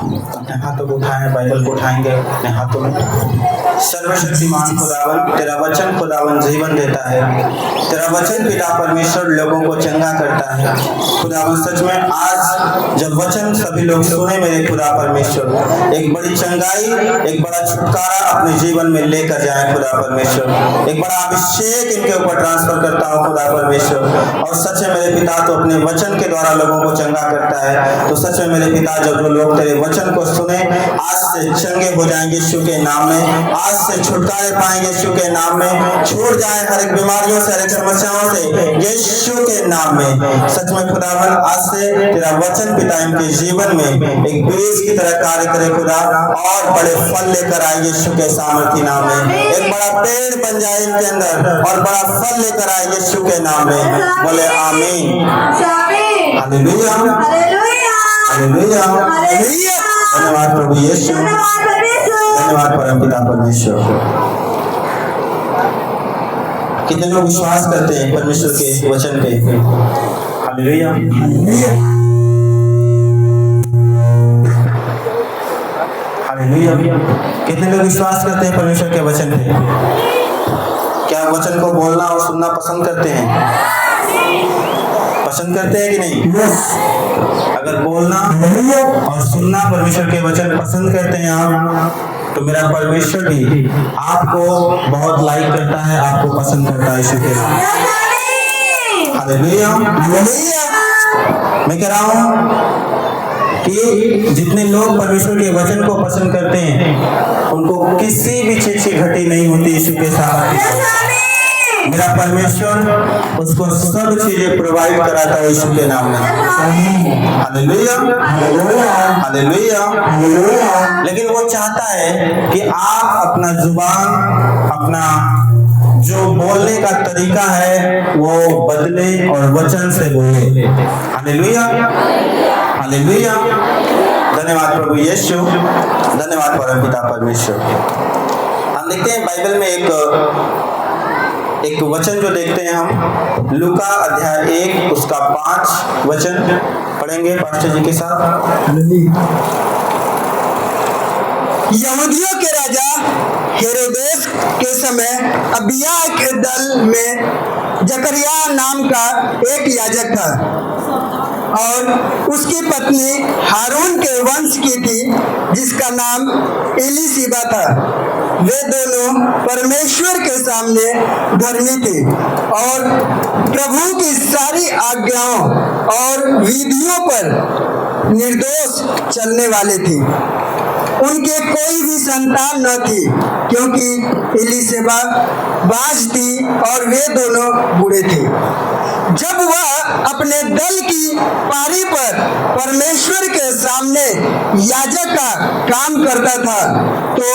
अपने हाथों को उठाएं, बाइबल को उठाएंगे अपने हाथों में। सर्वशक्तिमान खुदावन, तेरा वचन खुदावन जीवन देता है। तेरा वचन पिता परमेश्वर लोगों को चंगा करता है। खुदावन सच में आज जब वचन सभी लोग सुने मेरे खुदा परमेश्वर, एक बड़ी चंगाई, एक बड़ा छुटकारा अपने जीवन में लेकर जाए खुदा परमेश्वर। एक बड़ा अभिषेक इनके ऊपर ट्रांसफर करता हूँ खुदा परमेश्वर। और सच में मेरे पिता तो अपने वचन के द्वारा लोगों को चंगा करता है। तो सच में मेरे पिता जब जो लोग तेरे वचन को सुने आज से चंगे हो जाएंगे यीशु के नाम में। आज से छुटकारे पाएंगे यीशु के नाम में। छूट जाए हर एक बीमारियों से, हर एक समस्याओं से यीशु के नाम में। सच में खुदावन आज से तेरा वचन पिता इनके जीवन में एक बीज की तरह कार्य करे खुदा, और बड़े फल लेकर आए यीशु के सामर्थी नाम में। एक बड़ा पेड़ बन जाए इनके अंदर और बड़ा फल लेकर आए यीशु के नाम में। बोले आमीन, हालेलुया, हालेलुया, हालेलुया। धन्यवाद प्रभु यीशु, धन्यवाद परम पिता परमेश्वर। कितने लोग विश्वास करते हैं परमेश्वर के वचन पे? Hallelujah, hallelujah. कितने लोग विश्वास करते हैं परमेश्वर के वचन पे? क्या वचन को बोलना और सुनना पसंद करते हैं? पसंद करते हैं कि नहीं? अगर बोलना और सुनना परमेश्वर के वचन पसंद करते हैं आप, तो मेरा परमेश्वर भी आपको बहुत लाइक करता है, आपको पसंद करता है यीशु के नाम। Hallelujah, hallelujah. मैं कह रहा हूँ कि जितने लोग परमेश्वर के वचन को पसंद करते हैं उनको किसी भी चीज की घटी नहीं होती यीशु के साथ। मेरा परमेश्वर उसको सब चीजें प्रोवाइड कराता है यीशु के नाम में। Hallelujah, hallelujah. लेकिन वो चाहता है कि आप अपना जुबान, अपना जो बोलने का तरीका है वो बदले और वचन से बोले। Hallelujah, hallelujah. धन्यवाद प्रभु यीशु, धन्यवाद परम पिता परमेश्वर। हम देखते हैं बाइबल में एक वचन जो देखते हैं हम, लूका अध्याय 1 उसका 5 वचन पढ़ेंगे पास्टर जी के साथ। यहूदियों के राजा हेरोदेस के समय अबिय्याह के दल में जकरिया नाम का एक याजक था और उसकी पत्नी हारून के वंश की थी जिसका नाम एलीशिबा था। वे दोनों परमेश्वर के सामने धर्मी थे और प्रभु की सारी आज्ञाओं और विधियों पर निर्दोष चलने वाले थे। उनके कोई भी संतान न थी क्योंकि एलीशिबा बाँझ थी और वे दोनों बूढ़े थे। जब वह अपने दल की पारी पर परमेश्वर के सामने याजक का काम करता था तो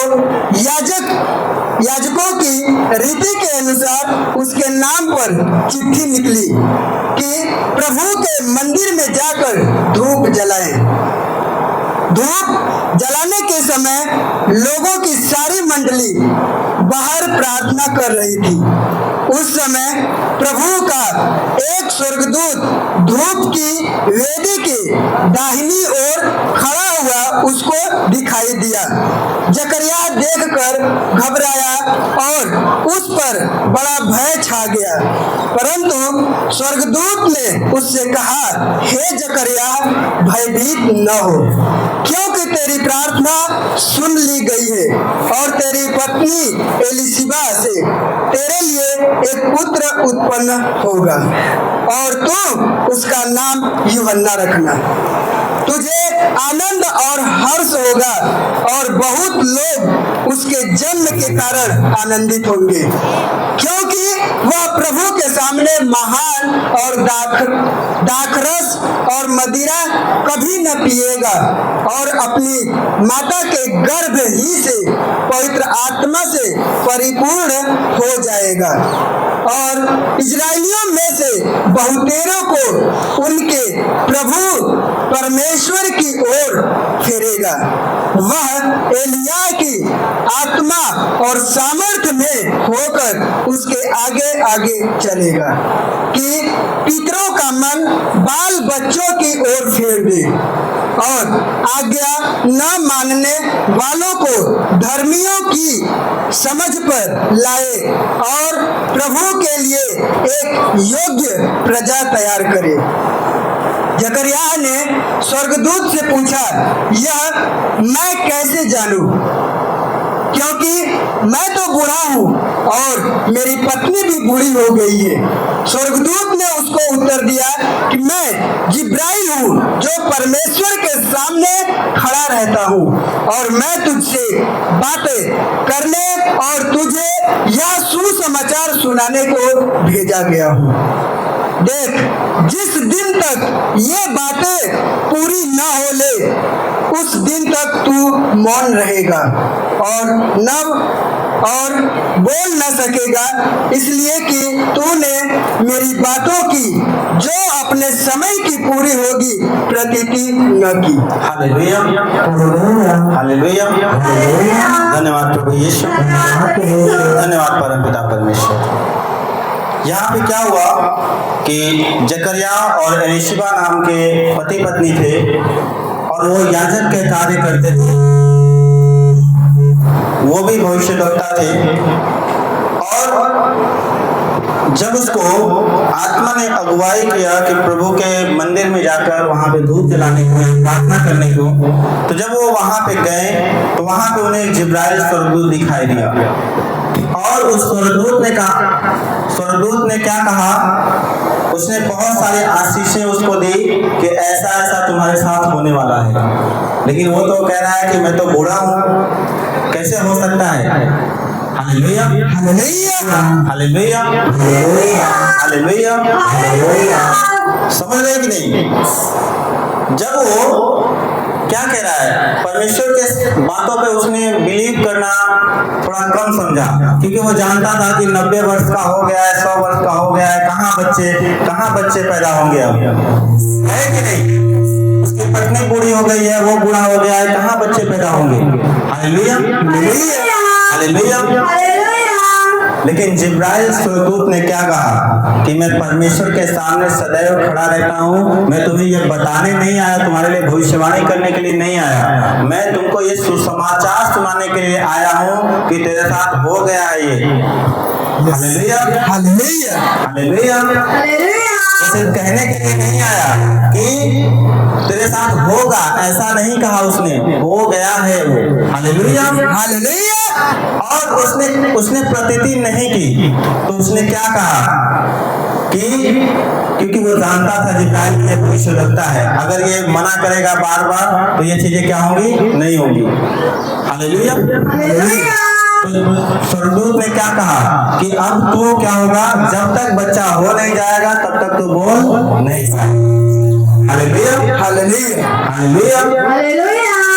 याजकों की रीति के अनुसार उसके नाम पर चिट्ठी निकली कि प्रभु के मंदिर में जाकर धूप जलाएं। धूप जलाने के समय लोगों की सारी मंडली बाहर प्रार्थना कर रही थी। उस समय प्रभु का एक स्वर्गदूत धूप की वेदी की दाहिनी ओर खड़ा हुआ उसको दिखाई दिया। जकरिया देखकर घबराया और उस पर बड़ा भय छा गया, परंतु स्वर्गदूत ने उससे कहा, हे जकरिया, भयभीत न हो, क्योंकि तेरी प्रार्थना सुन ली गई है और तेरी पत्नी एलीशिबा से तेरे लिए एक पुत्र उत्पन्न होगा और तू उसका नाम यूहन्ना रखना। तुझे आनंद और हर्ष होगा और बहुत लोग उसके जन्म के कारण आनंदित होंगे, क्योंकि वह प्रभु के सामने महान और दाखरस और मदिरा कभी न पिएगा और अपनी माता के गर्भ ही से पवित्र आत्मा से परिपूर्ण हो जाएगा और इजराइलियों में से बहुतेरों को उनके प्रभु परमेश्वर की ओर फेरेगा। वह एलिया की आत्मा और सामर्थ्य में होकर उसके आगे आगे चलेगा कि पितरों का मन बाल बच्चों की ओर फेर दे और आज्ञा न मानने वालों को धर्मियों की समझ पर लाए और प्रभु के लिए एक योग्य प्रजा तैयार करे। जकरिया ने स्वर्गदूत से पूछा, यह मैं कैसे जानूं, क्योंकि मैं तो बूढ़ा हूँ और मेरी पत्नी भी बूढ़ी हो गई है। स्वर्गदूत ने उसको उत्तर दिया कि मैं जिब्राइल हूँ जो परमेश्वर के सामने खड़ा रहता हूँ और मैं तुझसे बातें करने और तुझे यह सुसमाचार सुनाने को भेजा गया हूँ। देख, जिस दिन तक ये बातें पूरी न हो ले उस दिन तक तू मौन रहेगा और बोल न सकेगा, इसलिए कि तूने मेरी बातों की जो अपने समय की पूरी होगी प्रतीति न की। हालेलुया, हालेलुया, धन्यवाद प्रभु यीशु, धन्यवाद परमपिता परमेश्वर। यहाँ पे क्या हुआ कि जकरिया और एलीशिबा नाम के पति पत्नी थे और वो याजक के कार्य करते थे, वो भी भविष्यवक्ता थे। और जब उसको आत्मा ने अगुवाई किया कि प्रभु के मंदिर में जाकर वहां पे धूप जलाने को, प्रार्थना करने को, तो जब वो वहां पे गए तो वहां पे उन्हें जिब्राइल स्वर्गदूत दिखाई दिया और उस स्वर्गदूत ने क्या कहा, उसने बहुत सारे आशीषें उसको दी कि ऐसा ऐसा तुम्हारे साथ होने वाला है। लेकिन वो तो कह रहा है कि मैं तो बूढ़ा हूँ, कैसे हो सकता है। Hallelujah, hallelujah, hallelujah, hallelujah. समझ रहे कि नहीं? जब वो क्या कह रहा है, परमेश्वर के बातों पे उसने बिलीव करना थोड़ा कम समझा, क्योंकि वो जानता था कि 90 वर्ष का हो गया है, 100 वर्ष का हो गया है, कहाँ बच्चे पैदा होंगे अब, है कि नहीं? उसकी पत्नी बूढ़ी हो गई है, वो बूढ़ा हो गया है, कहाँ बच्चे पैदा होंगे। Hallelujah, hallelujah. लेकिन जिब्राइल स्वर्गदूत ने क्या कहा कि मैं परमेश्वर के सामने सदैव खड़ा रहता हूँ, मैं तुम्हें ये बताने नहीं आया, तुम्हारे लिए भविष्यवाणी करने के लिए नहीं आया, मैं तुमको ये सुसमाचार सुनाने के लिए आया हूँ कि तेरे साथ हो गया है ये। Hallelujah, hallelujah, hallelujah. सिर्फ कहने के लिए नहीं आया कि तेरे साथ होगा, ऐसा नहीं कहा उसने, हो गया है वो। Hallelujah, hallelujah. और उसने प्रतीति नहीं की, तो उसने क्या कहा कि क्योंकि वो जानता था जिब्राइल ये भविष्यवक्ता है, अगर ये मना करेगा बार बार तो ये चीजें क्या होंगी, नहीं होंगी। Hallelujah, hallelujah. तो स्वर्गदूत ने क्या कहा कि अब तू क्या होगा, जब तक बच्चा हो नहीं जाएगा तब तक तू बोल नहीं पाएगा। Hallelujah, hallelujah, hallelujah,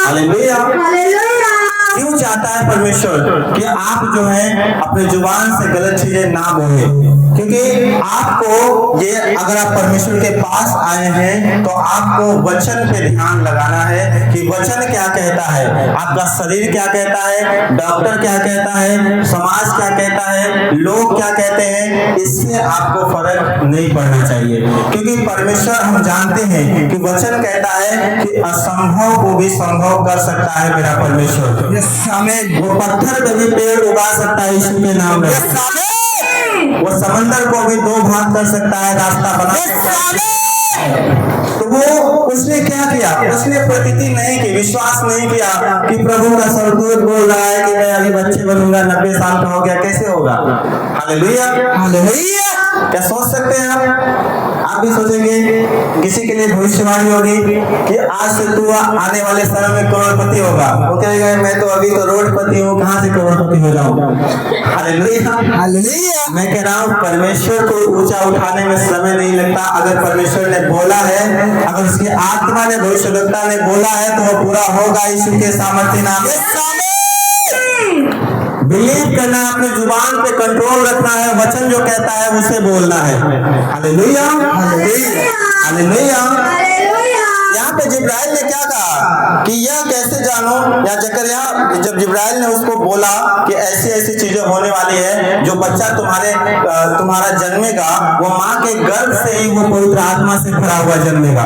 hallelujah, hallelujah. क्यों चाहता है परमेश्वर कि आप जो है अपने जुबान से गलत चीजें ना बोले, क्योंकि आपको ये, अगर आप परमेश्वर के पास आए हैं तो आपको वचन पे ध्यान लगाना है कि वचन क्या कहता है, आपका शरीर क्या कहता है, डॉक्टर क्या कहता है, समाज क्या कहता है, लोग क्या कहते हैं, इससे आपको फर्क नहीं पड़ना चाहिए। क्योंकि परमेश्वर, हम जानते हैं कि वचन कहता है कि असंभव को भी संभव कर सकता है मेरा परमेश्वर। वो पत्थर पे भी पेड़ उगा सकता है यीशु के नाम में। वो समंदर को भी 2 भाग कर सकता है, रास्ता बना सकता है। तो वो उसने क्या किया, उसने प्रतीति नहीं की, विश्वास नहीं किया कि प्रभु का स्वर्गदूत बोल रहा है कि मैं अभी बच्चे बनूंगा, 90 साल का हो गया, कैसे होगा। Hallelujah, hallelujah. क्या सोच सकते हैं आप भी सोचेंगे, किसी के लिए भविष्यवाणी होगी कि आज से तू आने वाले समय में करोड़पति होगा, वो कहेगा मैं तो अभी तो रोडपति हूँ, कहाँ से करोड़पति हो जाऊंगा। Hallelujah, hallelujah. मैं कह रहा हूँ परमेश्वर को ऊंचा उठाने में समय नहीं लगता। अगर परमेश्वर ने बोला है, अगर उसकी आत्मा ने, भविष्यवक्ता ने बोला है तो वो पूरा होगा यीशु के सामर्थ्य नाम में। बिलीव करना है, अपने जुबान पे कंट्रोल रखना है, वचन जो कहता है उसे बोलना है। Hallelujah, hallelujah, hallelujah. यहाँ पे जिब्राइल ने क्या कहा कि यह कैसे मानो या जकरिया जब जिब्राइल ने उसको बोला कि ऐसी ऐसी चीजें होने वाली है, जो बच्चा तुम्हारा जन्मेगा वो माँ के गर्भ से ही वो पवित्र आत्मा से भरा हुआ जन्मेगा,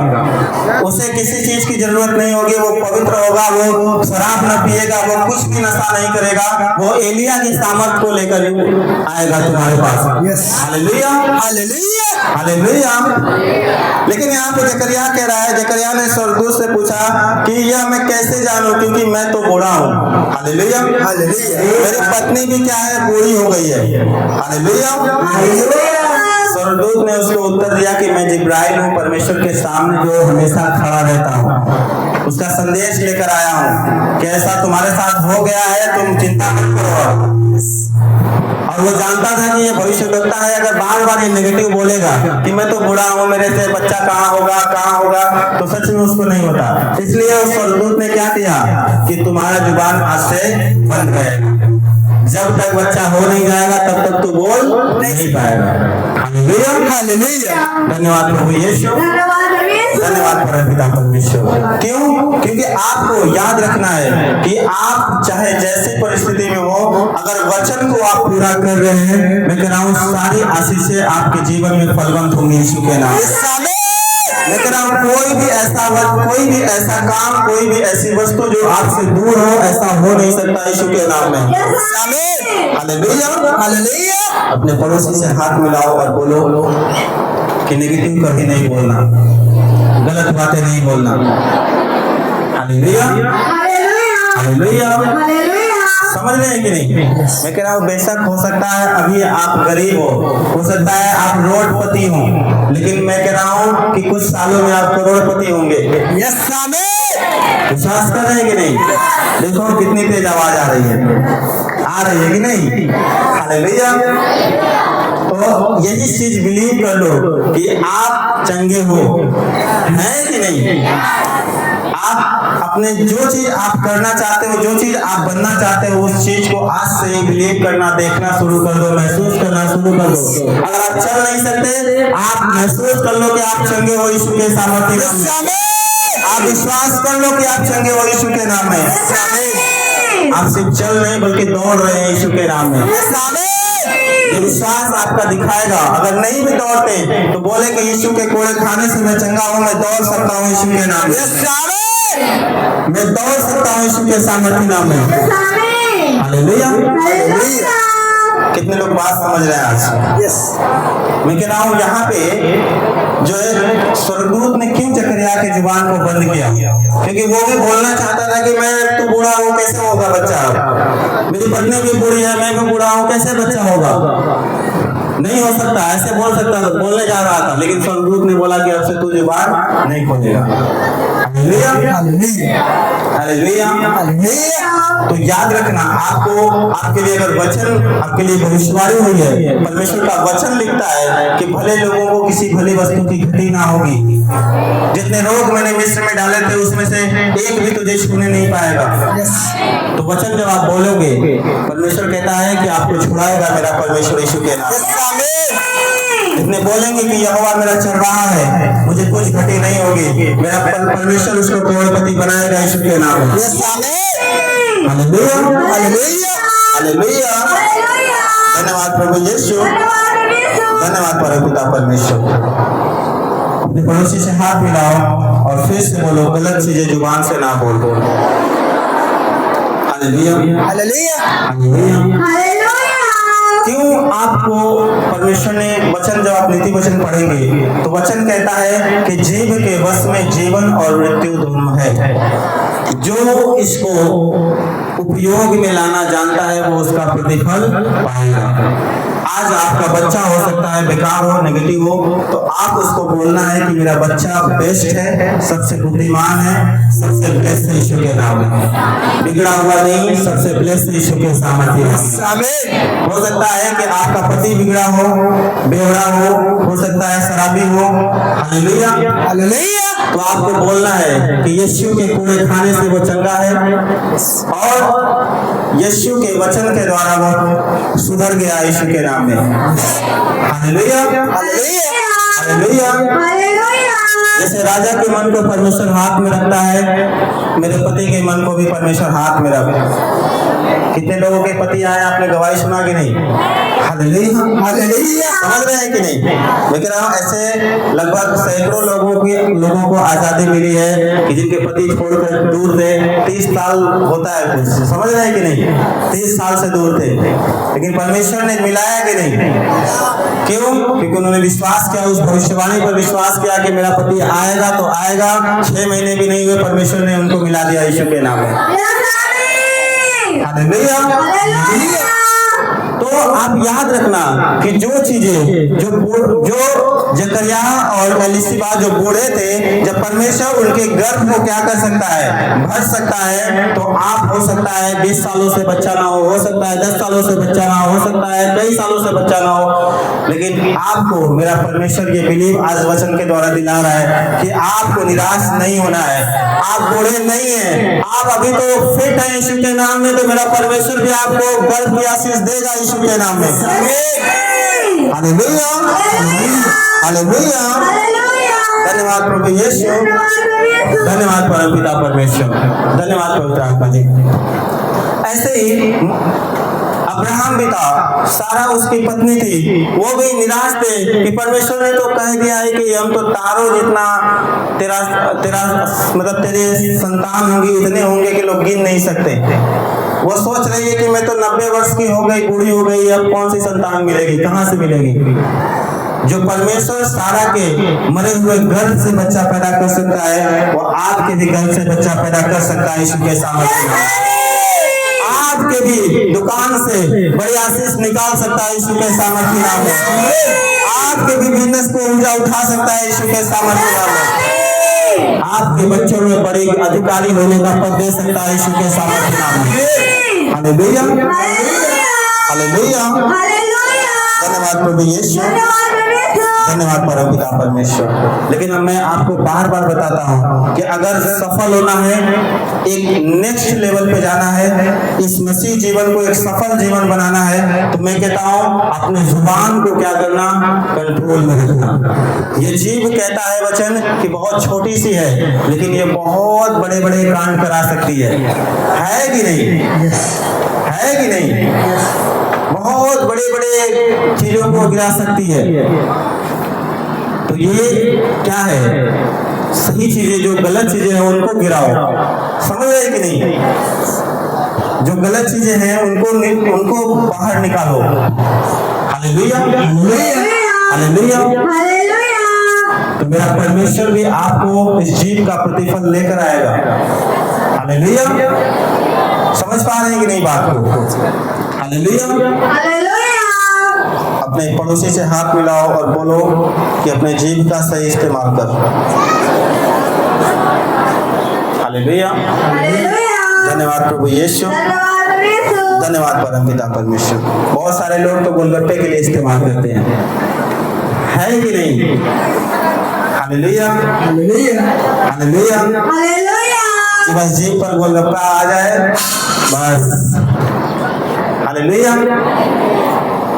उसे किसी चीज की जरूरत नहीं होगी, वो पवित्र होगा, वो शराब न पिएगा, वो कुछ भी नशा नहीं करेगा, वो एलिया की सामर्थ को लेकर आएगा तुम्हारे पास। Hallelujah hallelujah hallelujah. लेकिन यहाँ पे जकरिया कह रहा है, जकरिया ने स्वर्गदूत से पूछा कि यह मैं कैसे जानूं, क्योंकि मैं तो बूढ़ा हूँ। Hallelujah hallelujah. मेरी पत्नी भी क्या है, बूढ़ी हो गई है। Hallelujah hallelujah. स्वर्गदूत ने उसको उत्तर दिया कि मैं जिब्राइल हूँ, परमेश्वर के सामने जो हमेशा खड़ा रहता हूँ, उसका संदेश लेकर आया हूँ कि ऐसा तुम्हारे साथ हो गया है, तुम चिंता मत करो। और वो जानता था कि ये भविष्यवक्ता है, अगर बार बार ये नेगेटिव बोलेगा कि मैं तो बूढ़ा हूँ, मेरे से बच्चा कहाँ होगा, तो सच में उसको नहीं होता। इसलिए उस स्वर्गदूत ने क्या किया कि तुम्हारा जुबान आज से बंद रहेगा, जब तक बच्चा हो नहीं जाएगा तब तक तू बोल नहीं पाएगा। Hallelujah hallelujah. धन्यवाद प्रभु यीशु, धन्यवाद परमपिता परमेश्वर। क्यों? क्योंकि आपको याद रखना है कि आप चाहे जैसी परिस्थिति में हो, अगर वचन को आप पूरा कर रहे हैं, मैं कह रहा हूँ सारी आशीषें आपके जीवन में फलवंत होंगी यीशु के नाम से। मैं कह रहा हूँ कोई भी ऐसा काम, कोई भी ऐसी वस्तु जो आपसे दूर हो, ऐसा हो नहीं सकता यीशु के नाम में। Hallelujah hallelujah. अपने पड़ोसी से हाथ मिलाओ और बोलो कि नेगेटिव कभी नहीं बोलना, गलत बातें नहीं बोलना। Hallelujah hallelujah. समझ रहे हैं कि नहीं? मैं कह रहा हूँ बेशक हो सकता है अभी आप गरीब हो सकता है आप रोडपति हो, लेकिन मैं कह रहा हूँ कि कुछ सालों में आप करोड़पति होंगे। विश्वास कर रहे हैं कि नहीं? देखो कितनी तेज आवाज आ रही है कि नहीं? हालेलुया। तो यही चीज बिलीव कर लो कि आप चंगे हो, है कि नहीं? आप अपने जो चीज आप करना चाहते हो, जो चीज आप बनना चाहते हो, उस चीज को आज से ही बिलीव करना, देखना शुरू कर दो, महसूस करना शुरू कर दो। अगर आप चल नहीं सकते, आप महसूस कर लो कि आप चंगे हो यीशु के सामर्थ्य नाम में। आप विश्वास कर लो कि आप चंगे हो यीशु के नाम में। आप सिर्फ चल नहीं बल्कि दौड़ रहे हैं यीशु के नाम में। ये विश्वास आपका दिखाएगा। अगर नहीं भी दौड़ते तो बोले कि यीशु के कोड़े खाने से मैं चंगा हूँ, मैं दौड़ सकता हूँ यीशु के नाम में, मैं दौड़ सकता हूँ यीशु के सामर्थ्य नाम में। Hallelujah hallelujah. कितने लोग बात समझ रहे हैं आज? मैं कह रहा हूँ यहाँ पे जो है स्वर्गदूत ने क्यों जकरिया के जुबान को बंद किया, क्योंकि वो भी बोलना चाहता था कि मैं तो बूढ़ा हूँ, कैसे होगा बच्चा, मेरी पत्नी भी बूढ़ी है, मैं भी बूढ़ा हूँ, कैसे बच्चा होगा, नहीं हो सकता, ऐसे बोल सकता था, बोलने जा रहा था। लेकिन स्वर्गदूत ने बोला कि अब से तू जुबान नहीं खोलेगा। Hallelujah hallelujah hallelujah. तो याद रखना, आपको आपके लिए अगर वचन आपके लिए भविष्यवाणी हुई है, परमेश्वर का वचन लिखता है कि भले लोगों को किसी भली वस्तु की घटी ना होगी। जितने रोग मैंने मिस्र में डाले थे उसमें से एक भी तुझे छूने नहीं पाएगा। तो वचन जब आप बोलोगे, परमेश्वर कहता है कि आपको छुड़ाएगा मेरा परमेश्वर यीशु के नाम। इतने बोलेंगे कि यहोवा मेरा चरवाहा है, मुझे कुछ घटी नहीं होगी, मेरा परमेश्वर उसको करोड़पति बनाएगा यीशु के नाम में। Hallelujah hallelujah hallelujah. धन्यवाद प्रभु यीशु, धन्यवाद परमपिता परमेश्वर। अपने पड़ोसी से हाथ मिलाओ और फिर से बोलो, गलत चीजें जुबान से ना बोल दो। Hallelujah hallelujah hallelujah. क्यों आपको परमेश्वर ने वचन, जब आप नीति वचन पढ़ेंगे तो वचन कहता है कि जीव के वश में जीवन और मृत्यु दोनों है। जो इसको उपयोग में लाना जानता है वो उसका प्रतिफल पाएगा। आज आपका बच्चा हो सकता है बेकार हो, नेगेटिव हो, तो आप उसको बोलना है कि मेरा बच्चा बेस्ट है, सबसे बुद्धिमान है, सबसे बेस्ट यीशु के नाम में, बिगड़ा हुआ नहीं, सबसे बेस्ट यीशु के सामर्थ्य में। हो सकता है कि आपका पति बिगड़ा हो, बेवड़ा हो सकता है शराबी हो। Hallelujah hallelujah. तो आपको बोलना है कि यीशु के कूड़े खाने से वो चंगा है और यीशु के वचन के द्वारा वो सुधर गया यीशु के नाम में। Hallelujah hallelujah. हालेलुया। जैसे राजा के मन को परमेश्वर हाथ में रखता है, मेरे पति के मन को भी परमेश्वर हाथ में रखता। कितने लोगों के पति आए, आपने गवाही सुना कि नहीं? Hallelujah, hallelujah. समझ रहे हैं कि नहीं? लेकिन ऐसे लगभग सैकड़ों लोगों को आजादी मिली है कि जिनके पति छोड़कर दूर थे। 30 साल होता है कुछ, समझ रहे हैं कि नहीं? 30 साल से दूर थे, लेकिन परमेश्वर ने मिलाया कि नहीं? क्यों? क्योंकि उन्होंने विश्वास किया, उस भविष्यवाणी पर विश्वास किया कि मेरा पति आएगा तो आएगा। 6 महीने भी नहीं हुए, परमेश्वर ने उनको मिला दिया यीशु के नाम में। हालेलुया। तो आप याद रखना कि जो चीजें जो जकरिया और एलिशबा जो बूढ़े थे, जब परमेश्वर उनके गर्भ को क्या कर सकता है, भर सकता है, तो आप हो सकता है 20 सालों से बच्चा ना हो सकता है 10 सालों से बच्चा ना हो सकता है कई सालों से बच्चा ना हो, लेकिन आपको मेरा परमेश्वर ये बिलीव आज वचन के द्वारा दिला रहा है कि आपको निराश नहीं होना है। आप बूढ़े नहीं है, आप अभी तो फिट है यीशु के नाम में, तो मेरा परमेश्वर भी आपको गर्भ की आशीष देगा यीशु के नाम में। Hallelujah, hallelujah. धन्यवाद प्रभु यीशु, धन्यवाद परमपिता परमेश्वर, धन्यवाद पवित्र आत्मा जी। ऐसे ही अब्राहम भी था, सारा उसकी पत्नी थी, वो भी निराश थे कि परमेश्वर ने तो कह दिया है कि हम तो तारों जितना तेरा मतलब तेरे संतान होंगे, इतने होंगे कि लोग गिन नहीं सकते। वो सोच रही है कि मैं तो 90 वर्ष की हो गई, बूढ़ी हो गई, अब कौन सी संतान मिलेगी, कहाँ से मिलेगी? जो परमेश्वर सारा के मरे हुए गर्भ से बच्चा पैदा कर सकता है, वो आपके भी गर्भ से बच्चा पैदा कर सकता है यीशु के सामर्थ्य में। आपके भी दुकान से बड़ी आशीष निकाल सकता है यीशु के सामर्थ्य नाम में। आपके भी बिजनेस को ऊंचा उठा सकता है यीशु के सामर्थ्य नाम में। आपके बच्चों में बड़ी अधिकारी होने का पद दे सकता है यीशु के सामर्थ्य नाम में। Hallelujah, hallelujah. धन्यवाद प्रभु यीशु, धन्यवाद परमपिता परमेश्वर। लेकिन मैं आपको बार बार बताता हूँ कि अगर सफल होना है, एक नेक्स्ट लेवल पे जाना है, इस मसीह जीवन को एक सफल जीवन बनाना है, तो मैं कहता हूँ अपने जुबान को क्या करना, कंट्रोल में रखना। ये जीभ कहता है वचन कि बहुत छोटी सी है, लेकिन ये बहुत बड़े बड़े कांड करा सकती है कि नहीं? है कि नहीं? बहुत बड़े बड़े चीजों को गिरा सकती है। तो ये क्या है? सही चीजें, जो गलत चीजें हैं उनको गिराओ। समझ रहे कि नहीं? जो गलत चीजें हैं उनको बाहर निकालो। Hallelujah, hallelujah. तो मेरा परमेश्वर भी आपको इस जीव का प्रतिफल लेकर आएगा। हालेलुया। समझ पा रहे हैं कि नहीं बात को? हालेलुया। अपने पड़ोसी से हाथ मिलाओ और बोलो कि अपने जीभ का सही इस्तेमाल कर। हालेलुया, धन्यवाद प्रभु यीशु, धन्यवाद परमपिता परमेश्वर। बहुत सारे लोग तो गोलगप्पे के लिए इस्तेमाल करते हैं, है कि नहीं? Hallelujah, hallelujah, hallelujah. बस जीभ पर गोलगप्पा आ जाए बस। हालेलुया।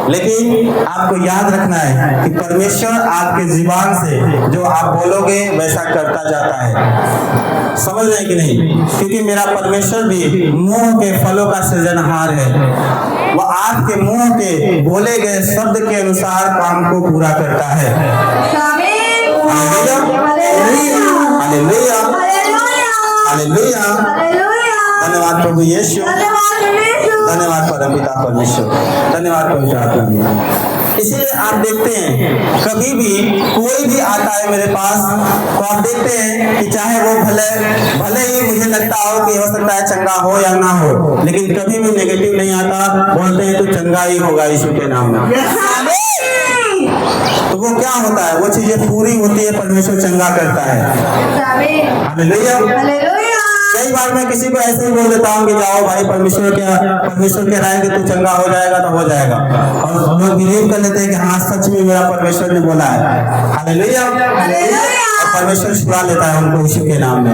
लेकिन आपको याद रखना है कि परमेश्वर आपके जुबान से जो आप बोलोगे वैसा करता जाता है। समझ रहे हैं कि नहीं? क्योंकि मेरा परमेश्वर भी मुंह के फलों का सृजनहार है। वह आपके मुंह के बोले गए शब्द के अनुसार काम को पूरा करता है। Hallelujah, hallelujah, hallelujah. धन्यवाद प्रभु यीशु, धन्यवाद परमपिता परमेश्वर, धन्यवाद पवित्र आत्मा। इसलिए आप देखते हैं कभी भी कोई भी आता है मेरे पास, तो आप देखते हैं कि चाहे वो भले ही मुझे लगता हो कि हो सकता है चंगा हो या ना हो, लेकिन कभी भी नेगेटिव नहीं आता। बोलते हैं तो चंगा ही होगा यीशु के नाम में। तो वो क्या होता है? वो चीजें पूरी होती है, परमेश्वर चंगा करता है। हालेलुया। कई बार मैं किसी को ऐसे ही बोल देता हूँ कि जाओ भाई, परमेश्वर कह रहा है कि तू चंगा हो जाएगा तो हो जाएगा, और लोग बिलीव कर लेते हैं कि हाँ सच में मेरा परमेश्वर ने बोला है। हालेलुया। और परमेश्वर छुड़ा लेता है उनको यीशु के नाम में।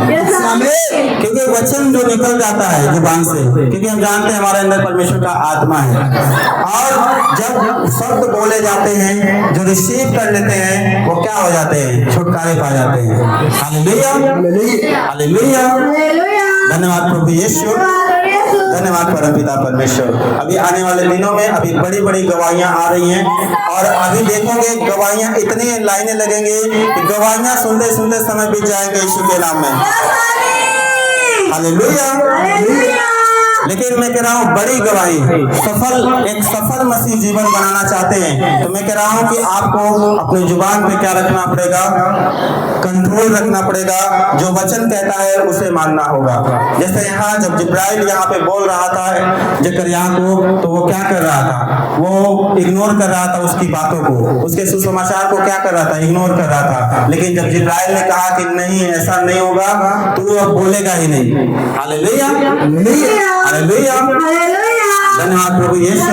क्योंकि वचन जो निकल जाता है जुबान से, क्योंकि हम जानते हैं हमारे अंदर परमेश्वर का आत्मा है, और जब शब्द बोले जाते हैं जो रिसीव कर लेते हैं वो क्या हो जाते हैं, छुटकारे पा जाते हैं। हालेलुया, हालेलुया, धन्यवाद प्रभु यीशु, धन्यवाद परमपिता परमेश्वर। अभी आने वाले दिनों में अभी बड़ी बड़ी गवाहियां आ रही हैं, और अभी देखोगे गवाहियां इतनी लाइनें लगेंगी कि गवाहियां सुनते सुनते समय बीत जाएंगे यीशु के नाम में। हालेलुया। लेकिन मैं कह रहा हूँ बड़ी गवाही, एक सफल मसीह जीवन बनाना चाहते हैं तो मैं कह रहा हूँ कि आपको अपनी जुबान पे क्या रखना पड़ेगा, कंट्रोल रखना पड़ेगा। जो वचन कहता है उसे मानना होगा। जैसे यहाँ जब जिब्राइल यहाँ पे बोल रहा था जकरिया को, तो वो क्या कर रहा था, वो इग्नोर कर रहा था उसकी बातों को, उसके सुसमाचार को क्या कर रहा था, इग्नोर कर रहा था। लेकिन जब जिब्राइल ने कहा कि नहीं ऐसा नहीं होगा, तो वो अब बोलेगा ही नहीं। हालेलुया, हालेलुया, धन्यवाद प्रभु यीशु,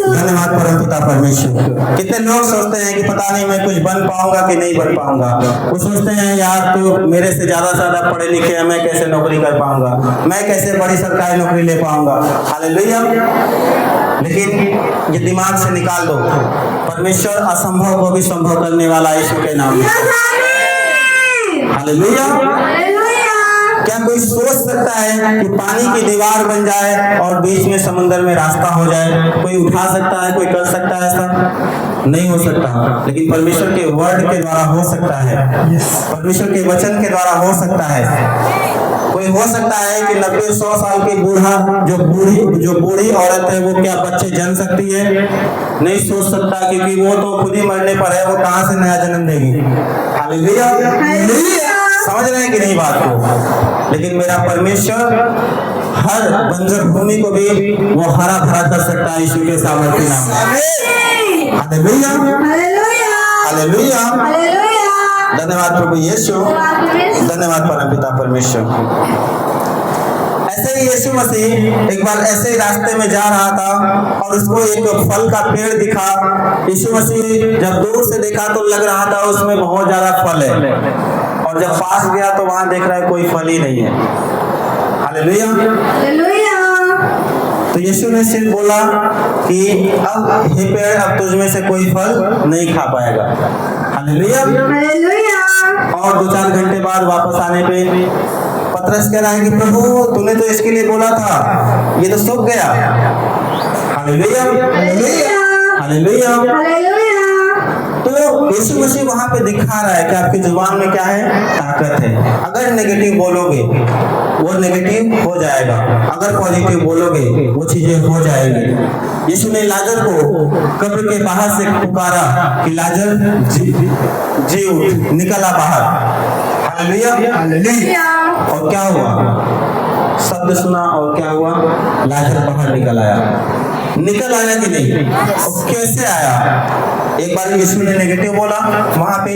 धन्यवाद परमपिता परमेश्वर। कितने लोग सोचते हैं कि पता नहीं मैं कुछ बन पाऊंगा कि नहीं बन पाऊंगा। वो सोचते हैं यार तो मेरे से ज्यादा पढ़े लिखे हैं, मैं कैसे नौकरी कर पाऊंगा, मैं कैसे बड़ी सरकारी नौकरी ले पाऊंगा। हालेलुया। लेकिन ये दिमाग से निकाल दो, परमेश्वर असंभव को भी संभव करने वाला यीशु के नाम में। हालेलुया। क्या कोई सोच सकता है कि पानी की दीवार बन जाए और बीच में समुद्र में रास्ता हो जाए? कोई उठा सकता है, कोई कर सकता है? ऐसा नहीं हो सकता। लेकिन परमेश्वर के वर्ड के द्वारा हो सकता है, परमेश्वर के वचन के द्वारा हो सकता है। कोई हो सकता है कि 90-100 साल के बूढ़ा जो बूढ़ी औरत है वो क्या बच्चे जन सकती है? नहीं सोच सकता, क्योंकि वो तो खुद ही मरने पर है, वो कहाँ से नया जन्म देगी। हालेलुया। समझ रहे हैं कि नहीं बात को? लेकिन मेरा परमेश्वर हर बंजर भूमि को भी वो हरा भरा कर सकता है यीशु के सामर्थ्य नाम में। हालेलुया, हालेलुया, धन्यवाद प्रभु यीशु, धन्यवाद परमपिता परमेश्वर। ऐसे ही यीशु मसीह एक बार ऐसे ही रास्ते में जा रहा था और उसको एक फल का पेड़ दिखा। यीशु मसीह जब दूर से देखा तो लग रहा था उसमें बहुत ज्यादा फल है, और जब पास गया तो वहां देख रहा है कोई फल ही नहीं है। हालेलुया। तो यीशु ने सिर्फ बोला कि अब हे पेड़, अब तुझ में से कोई फल नहीं खा पाएगा। हालेलुया। और 2-4 घंटे बाद वापस आने पे पतरस कह रहा है कि प्रभु तूने तो इसके लिए बोला था, ये तो सूख गया। Hallelujah, hallelujah. तो यीशु मसीह वहां पे दिखा रहा है कि आपकी जुबान में क्या है, ताकत है। अगर नेगेटिव बोलोगे वो नेगेटिव हो जाएगा, अगर पॉजिटिव बोलोगे वो चीजें हो जाएंगी। यीशु ने लाजर को कब्र के बाहर से पुकारा कि लाजर जी उठ, निकला बाहर। Hallelujah, hallelujah. और क्या हुआ? शब्द सुना और क्या हुआ? लाजर बाहर निकल आया। निकल आया कि नहीं? और कैसे आया? एक बार यीशु ने नेगेटिव बोला, वहां पे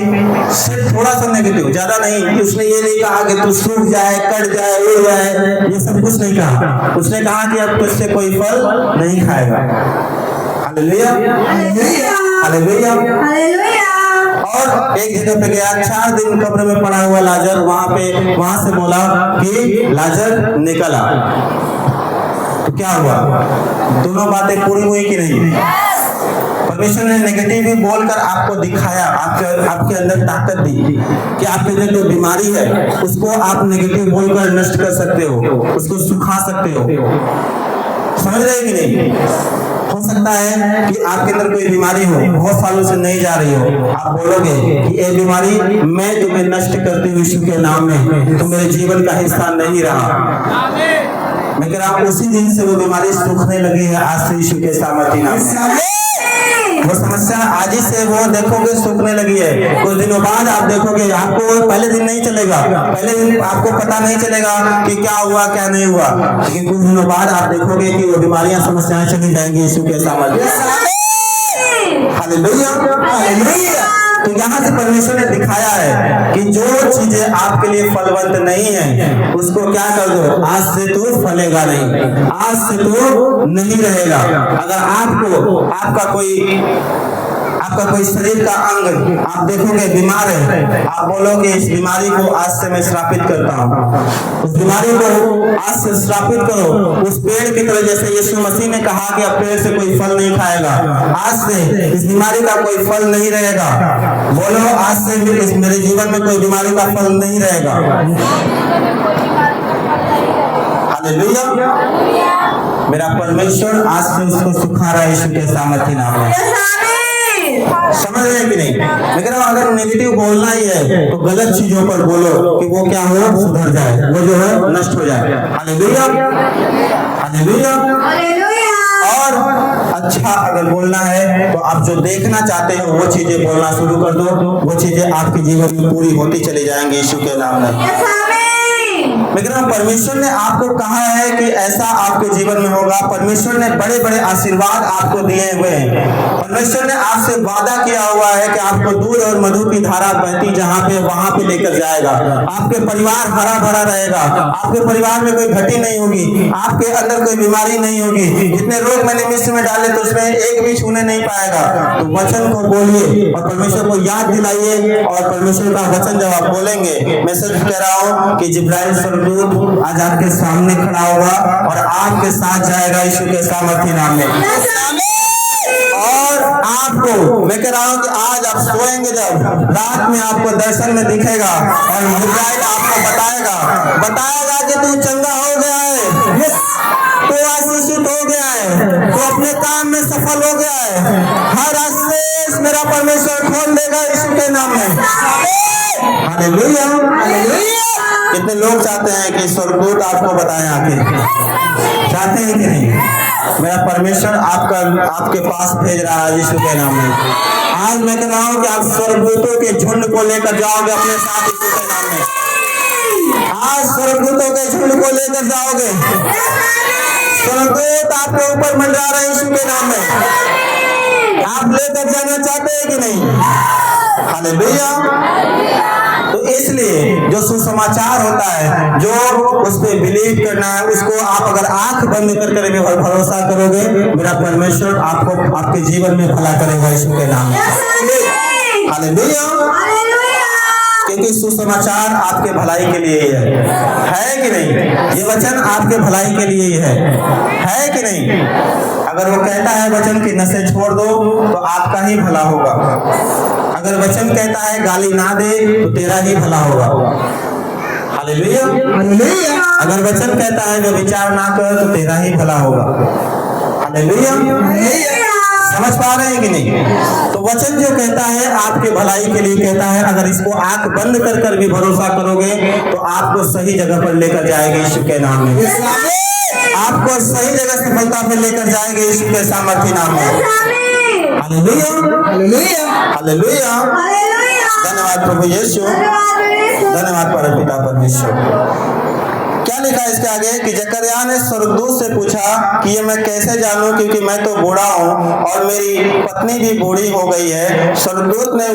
सिर्फ थोड़ा सा नेगेटिव, ज्यादा नहीं। उसने ये नहीं कहा कि तू सूख जाए, कट जाए, उड़ जाए, ये सब कुछ नहीं कहा। उसने कहा कि अब तुझसे कोई फल नहीं खाएगा। Hallelujah, hallelujah, hallelujah. और एक जगह पे गया, 4 दिन कब्र में पड़ा हुआ लाजर, वहां से बोला कि लाजर निकला। तो क्या हुआ? दोनों बातें पूरी हुई कि नहीं? परमेश्वर ने नेगेटिव भी बोलकर आपको दिखाया, आपके अंदर ताकत दी कि आपके अंदर जो बीमारी है उसको आप नेगेटिव बोलकर नष्ट कर सकते हो, उसको सुखा सकते हो। समझ रहे कि नहीं? हो सकता है कि आपके अंदर कोई बीमारी हो, बहुत सालों से नहीं जा रही हो, आप बोलोगे कि ये बीमारी मैं तुम्हें नष्ट करती हूँ यीशु के नाम में, तो मेरे जीवन का हिस्सा नहीं रहा। मैं कह रहा हूँ उसी दिन से वो बीमारी सूखने लगी है, आज से यीशु के सामर्थ्य नाम में। वो समस्या आज ही से वो देखोगे सूखने लगी है। कुछ दिनों बाद आप देखोगे, आपको पहले दिन नहीं चलेगा, पहले दिन आपको पता नहीं चलेगा कि क्या हुआ क्या नहीं हुआ, लेकिन कुछ दिनों बाद आप देखोगे कि वो बीमारियां, समस्याएं चली जाएंगी यीशु के सामर्थ्य। Hallelujah, hallelujah. तो यहाँ से परमेश्वर ने दिखाया है कि जो चीजें आपके लिए फलवंत नहीं है उसको क्या कर दो, आज से तो फलेगा नहीं, आज से तो नहीं रहेगा। अगर आपका कोई आपका कोई शरीर का अंग आप देखोगे बीमार है, आप बोलोगे इस बीमारी को आज से मैं श्रापित करता हूँ, उस बीमारी को आज से श्रापित करो। उस पेड़ की तरह जैसे यीशु मसीह ने कहा कि अब पेड़ से कोई फल नहीं खाएगा, आज से इस बीमारी का कोई फल नहीं रहेगा। बोलो आज से मेरे जीवन में कोई बीमारी का फल नहीं रहेगा। हालेलुया। मेरा परमेश्वर आज से उसको सुखा रहा है यीशु के सामर्थ्य नाम में। समझ रहे हैं कि नहीं? मैं कह रहा हूं अगर नेगेटिव बोलना ही है तो गलत चीजों पर बोलो कि वो क्या हो, सुधर जाए, वो जो है नष्ट हो जाए। Hallelujah, hallelujah. और अच्छा अगर बोलना है तो आप जो देखना चाहते हो वो चीजें बोलना शुरू कर दो, वो चीजें आपके जीवन में पूरी होती चली जाएंगी यीशु के नाम में। मैं कह रहा हूं परमेश्वर ने आपको कहा है कि ऐसा आपके जीवन में होगा। परमेश्वर ने बड़े बड़े आशीर्वाद आपको दिए हुए हैं। परमेश्वर ने आपसे वादा किया हुआ है कि आपको दूध और मधु की धारा बहती जहां पे वहां पे लेकर जाएगा। आपके परिवार हरा भरा रहेगा, आपके परिवार में कोई घटी नहीं होगी, आपके अंदर कोई बीमारी नहीं होगी। जितने रोग मैंने मिस्र में डाले तो उसमें एक भी छूने नहीं पाएगा। तो वचन को बोलिए और परमेश्वर को याद दिलाइए, और परमेश्वर का वचन जब आप बोलेंगे, मैं सिर्फ कह रहा हूँ कि जिब्राइल स्वर्गदूत आज आपके सामने खड़ा होगा और आपके साथ जाएगा यीशु के सामर्थ्य नाम में। और आपको मैं कह रहा हूँ कि आज आप सोएंगे जब रात में आपको दर्शन में दिखेगा और जिब्राइल आपको बताएगा कि तू चंगा हो गया है, तू आशीषित हो गया है, तू अपने काम में सफल हो गया है। हर आशीष मेरा परमेश्वर खोल देगा यीशु के नाम में। Hallelujah, hallelujah. कितने लोग चाहते हैं कि स्वर्गदूत आपको बताएं आके? चाहते हैं कि नहीं? मेरा परमेश्वर आपके पास भेज रहा है यीशु के नाम में। आज मैं कह रहा हूँ कि आप स्वर्गदूतों के झुंड को लेकर जाओगे अपने साथ यीशु के नाम में। आज स्वर्गदूतों के झुंड को लेकर जाओगे। स्वर्गदूत आपके ऊपर मंडरा रहे हैं यीशु के नाम में। आप लेकर जाना चाहते हैं कि नहीं? हालेलुया। तो इसलिए जो सुसमाचार होता है, जो उस पर बिलीव करना है, उसको आप अगर आंख बंद कर भी भरोसा करोगे, मेरा परमेश्वर आपको आपके जीवन में भला करेगा यीशु के नाम में। हालेलुया। क्योंकि सुसमाचार आपके भलाई के लिए ही है कि नहीं? ये वचन आपके भलाई के लिए ही है कि नहीं? अगर वो कहता है वचन की नशे छोड़ दो तो आपका ही भला होगा। अगर वचन कहता है गाली ना दे तो तेरा ही भला होगा। Hallelujah, hallelujah. अगर वचन कहता है जो विचार ना कर तो तेरा ही भला होगा। Hallelujah, hallelujah. समझ पा रहे हैं कि नहीं? तो वचन जो कहता है आपके भलाई के लिए कहता है। अगर इसको आंख बंद कर भी भरोसा करोगे तो आपको सही जगह पर लेकर जाएगा यीशु के नाम में। आपको सही जगह सफलता पे लेकर जाएंगे यीशु के सामर्थ्य नाम में। Hallelujah, hallelujah, hallelujah. धन्यवाद प्रभु यीशु, धन्यवाद परमपिता परमेश्वर। क्या लिखा है इसके आगे कि जकरयाह ने स्वर्गदूत से पूछा कि ये मैं कैसे जानूं, क्योंकि मैं तो बूढ़ा हूँ और मेरी पत्नी भी बूढ़ी हो गई है। स्वर्गदूत ने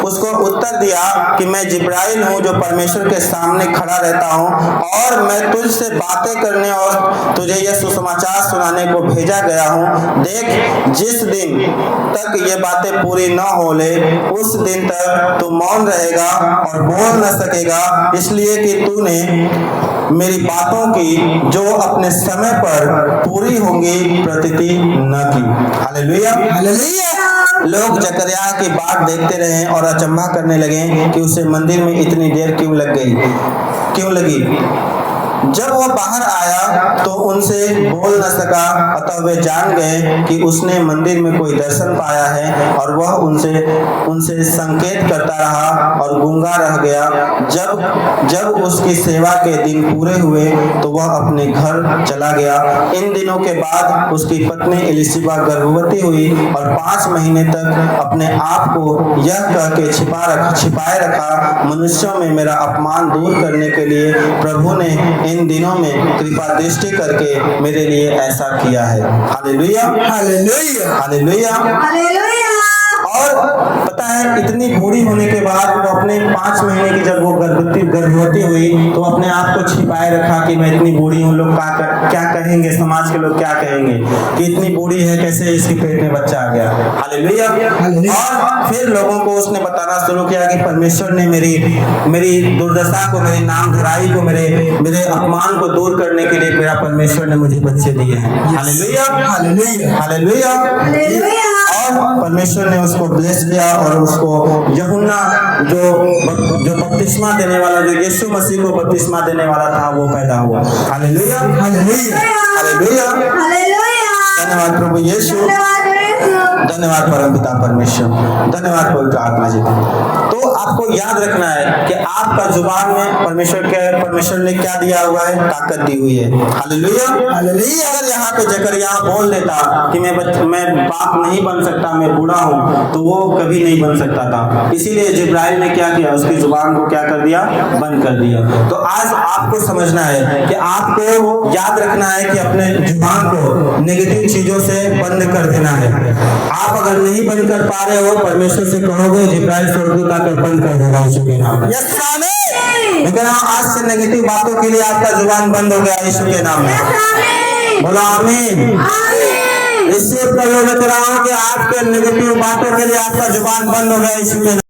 उसको उत्तर दिया कि मैं जिब्राइल हूँ जो परमेश्वर के सामने खड़ा रहता हूँ, और मैं तुझसे बातें करने और तुझे यह सुसमाचार सुनाने को भेजा गया हूँ। देख, जिस दिन तक ये बातें पूरी न हो ले उस दिन तक तू मौन रहेगा और बोल न सकेगा, इसलिए कि तूने मेरी बातों की जो अपने समय पर पूरी होंगी प्रतीति न की। Hallelujah, hallelujah. लोग जकरयाह की बात देखते रहे और अचंभा करने लगे कि उसे मंदिर में इतनी देर क्यों लगी। जब वह बाहर आया तो उनसे बोल न सका, अतः वे जान गए कि उसने मंदिर में कोई दर्शन पाया है, और वह उनसे संकेत करता रहा और गूंगा रह गया। जब उसकी सेवा के दिन पूरे हुए तो वह अपने घर चला गया। इन दिनों के बाद उसकी पत्नी एलिशिबा गर्भवती हुई और 5 महीने तक अपने आप को यह कह के छिपाए रखा, मनुष्यों में मेरा अपमान दूर करने के लिए प्रभु ने इन दिनों में कृपा दृष्टि करके मेरे लिए ऐसा किया है। Hallelujah, hallelujah, hallelujah, hallelujah. और पता है इतनी बूढ़ी होने के बाद वो अपने 5 महीने की जब वो गर्भवती हुई तो अपने आप को छिपाए रखा कि मैं इतनी बूढ़ी हूँ, लोग क्या कहेंगे, समाज के लोग क्या कहेंगे कि इतनी बूढ़ी है, कैसे इसके पेट में बच्चा आ गया। हालेलुया। और फिर लोगों को उसने बताना शुरू किया कि परमेश्वर ने मेरी दुर्दशा को, मेरी नाम धराई को, मेरे अपमान को दूर करने के लिए मेरा परमेश्वर ने मुझे बच्चे दिए हैं। Hallelujah, hallelujah, hallelujah. और परमेश्वर ने उसको ब्लेस किया और उसको यूहन्ना जो बपतिस्मा देने वाला, जो यीशु मसीह को बपतिस्मा देने वाला था, वो पैदा हुआ। हालेलुया, हालेलुया, हालेलुया, धन्यवाद प्रभु यीशु, धन्यवाद परमपिता परमेश्वर, धन्यवाद पवित्र आत्मा जी। तो आपको याद रखना है कि आपका जुबान में परमेश्वर ने क्या दिया हुआ है, ताकत दी हुई है। Hallelujah, hallelujah. अगर यहाँ पे जकरिया बोल देता कि मैं बाप नहीं बन सकता, मैं बूढ़ा हूँ, तो वो कभी नहीं बन सकता था। इसीलिए जिब्राइल ने क्या किया, उसकी जुबान को क्या कर दिया, बंद कर दिया। तो आज आपको समझना है कि आपको याद रखना है कि अपने जुबान को नेगेटिव चीजों से बंद कर देना है। आप अगर नहीं बंद कर पा रहे हो, परमेश्वर से कहोगे, जिब्राइल स्वर्गदूत आकर बंद कर देगा यीशु के नाम में। लेकिन आज से नेगेटिव बातों के लिए आपका जुबान बंद हो गया यीशु के नाम में। बोला आमीन। इससे प्रलोभित रहा हूं कि आपके नेगेटिव बातों के लिए आपका जुबान बंद हो गया यीशु के नाम में।